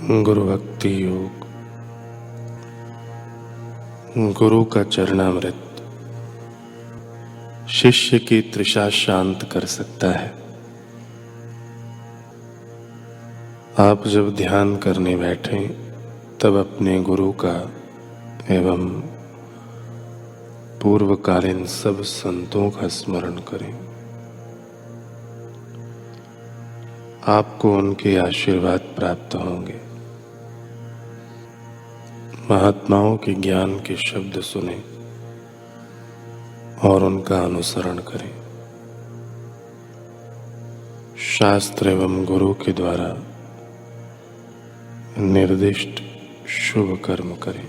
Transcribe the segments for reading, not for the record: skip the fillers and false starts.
गुरु भक्ति योग। गुरु का चरणामृत शिष्य की तृषा शांत कर सकता है। आप जब ध्यान करने बैठें तब अपने गुरु का एवं पूर्वकालीन सब संतों का स्मरण करें। आपको उनके आशीर्वाद प्राप्त होंगे। महात्माओं के ज्ञान के शब्द सुने और उनका अनुसरण करें। शास्त्र एवं गुरु के द्वारा निर्दिष्ट शुभ कर्म करें।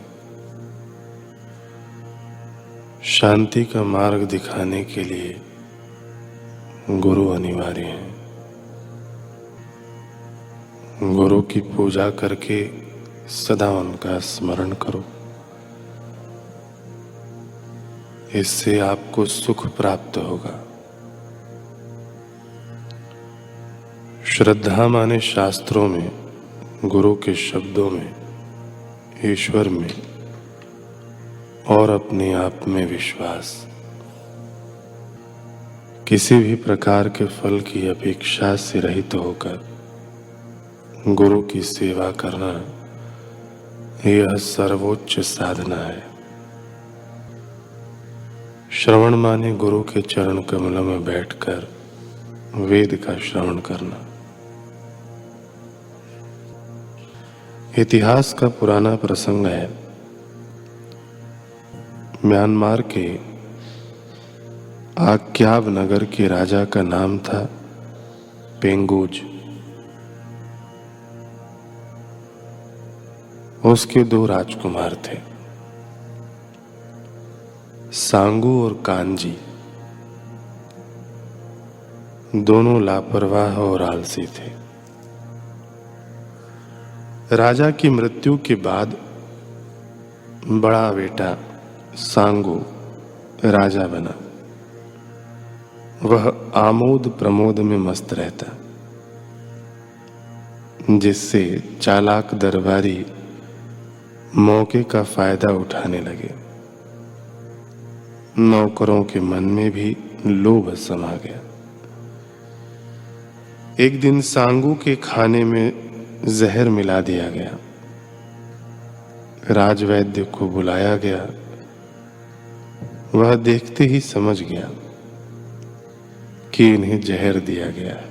शांति का मार्ग दिखाने के लिए गुरु अनिवार्य हैं। गुरु की पूजा करके सदा उनका स्मरण करो। इससे आपको सुख प्राप्त होगा। श्रद्धा माने शास्त्रों में, गुरु के शब्दों में, ईश्वर में और अपने आप में विश्वास। किसी भी प्रकार के फल की अपेक्षा से रहित होकर गुरु की सेवा करना, यह सर्वोच्च साधना है। श्रवण माने गुरु के चरण कमलों में बैठकर वेद का श्रवण करना। इतिहास का पुराना प्रसंग है। म्यांमार के आक्याब नगर के राजा का नाम था पेंगुज। उसके दो राजकुमार थे, सांगू और कांजी। दोनों लापरवाह और आलसी थे। राजा की मृत्यु के बाद बड़ा बेटा सांगू राजा बना। वह आमोद प्रमोद में मस्त रहता, जिससे चालाक दरबारी मौके का फायदा उठाने लगे। नौकरों के मन में भी लोभ समा गया। एक दिन सांगू के खाने में जहर मिला दिया गया। राजवैद्य को बुलाया गया। वह देखते ही समझ गया कि इन्हें जहर दिया गया है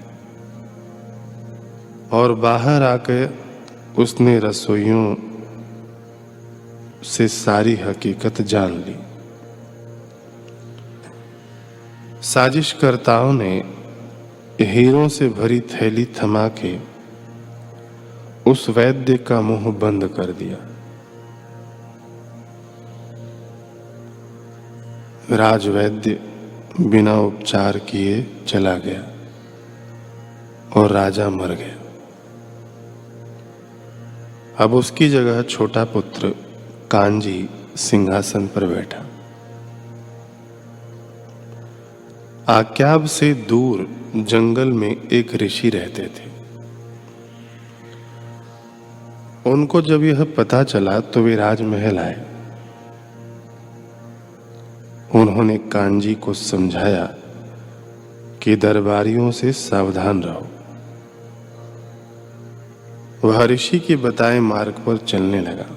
और बाहर आकर उसने रसोइयों से सारी हकीकत जान ली। साजिशकर्ताओं ने हीरों से भरी थैली थमा के उस वैद्य का मुंह बंद कर दिया। राजवैद्य बिना उपचार किए चला गया और राजा मर गया। अब उसकी जगह छोटा पुत्र कांजी सिंहासन पर बैठा। आक्याब से दूर जंगल में एक ऋषि रहते थे। उनको जब यह पता चला तो वे राजमहल आए। उन्होंने कांजी को समझाया कि दरबारियों से सावधान रहो। वह ऋषि के बताए मार्ग पर चलने लगा।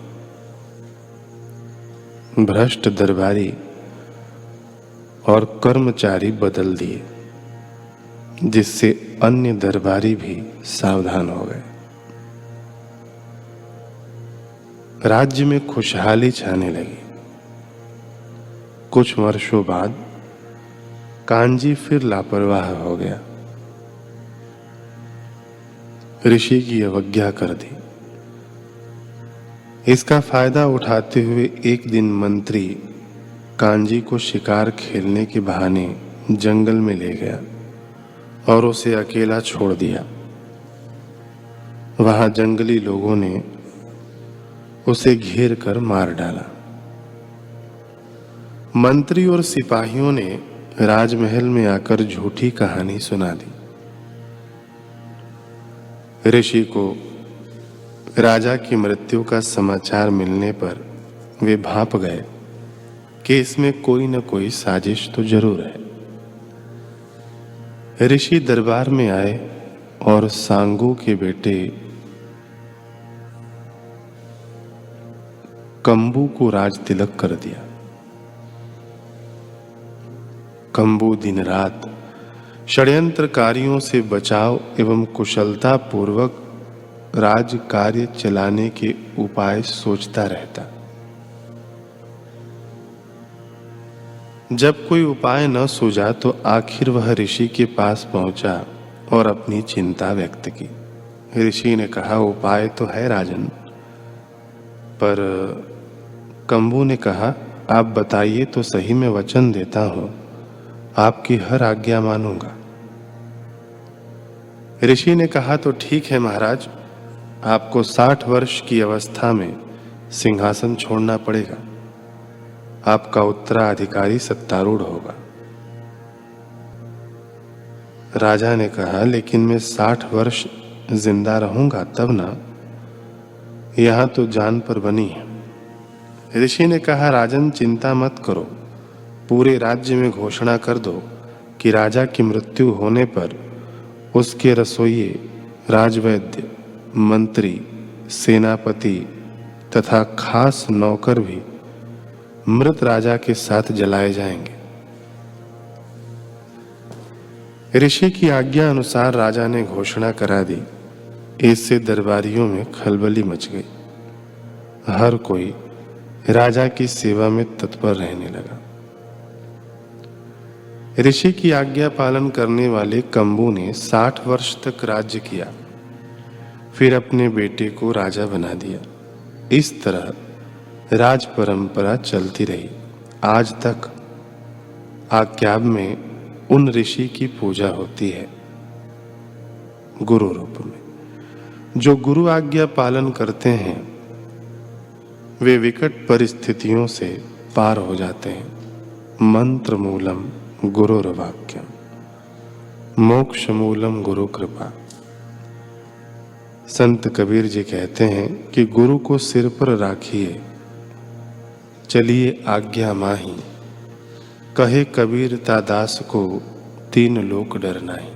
भ्रष्ट दरबारी और कर्मचारी बदल दिए, जिससे अन्य दरबारी भी सावधान हो गए। राज्य में खुशहाली छाने लगी। कुछ वर्षों बाद कांजी फिर लापरवाह हो गया। ऋषि की अवज्ञा कर दी। इसका फायदा उठाते हुए एक दिन मंत्री कांजी को शिकार खेलने के बहाने जंगल में ले गया और उसे अकेला छोड़ दिया। वहां जंगली लोगों ने उसे घेर कर मार डाला। मंत्री और सिपाहियों ने राजमहल में आकर झूठी कहानी सुना दी। ऋषि को राजा की मृत्यु का समाचार मिलने पर वे भांप गए कि इसमें कोई न कोई साजिश तो जरूर है। ऋषि दरबार में आए और सांगू के बेटे कंबू को राज तिलक कर दिया। कंबू दिन रात षड्यंत्रकारियों से बचाव एवं कुशलता पूर्वक राज कार्य चलाने के उपाय सोचता रहता। जब कोई उपाय न सूझा तो आखिर वह ऋषि के पास पहुंचा और अपनी चिंता व्यक्त की। ऋषि ने कहा, उपाय तो है राजन, पर कंबू ने कहा, आप बताइए तो सही, मैं वचन देता हूं आपकी हर आज्ञा मानूंगा। ऋषि ने कहा, तो ठीक है महाराज, आपको 60 वर्ष की अवस्था में सिंहासन छोड़ना पड़ेगा। आपका उत्तराधिकारी सत्तारूढ़ होगा। राजा ने कहा, लेकिन मैं 60 वर्ष जिंदा रहूंगा तब ना, यहां तो जान पर बनी है। ऋषि ने कहा, राजन चिंता मत करो, पूरे राज्य में घोषणा कर दो कि राजा की मृत्यु होने पर उसके रसोइये, राजवैद्य, मंत्री, सेनापति तथा खास नौकर भी मृत राजा के साथ जलाए जाएंगे। ऋषि की आज्ञा अनुसार राजा ने घोषणा करा दी। इससे दरबारियों में खलबली मच गई। हर कोई राजा की सेवा में तत्पर रहने लगा। ऋषि की आज्ञा पालन करने वाले कंबू ने 60 वर्ष तक राज्य किया, फिर अपने बेटे को राजा बना दिया। इस तरह राज परंपरा चलती रही। आज तक आज्ञा में उन ऋषि की पूजा होती है गुरु रूप में। जो गुरु आज्ञा पालन करते हैं वे विकट परिस्थितियों से पार हो जाते हैं। मंत्र मूलम गुरुर्वाक्यम, मोक्ष मूलम गुरु कृपा। संत कबीर जी कहते हैं कि गुरु को सिर पर राखिए, चलिए आज्ञा माही। कहे कबीर ता दास को, तीन लोक डर नाही।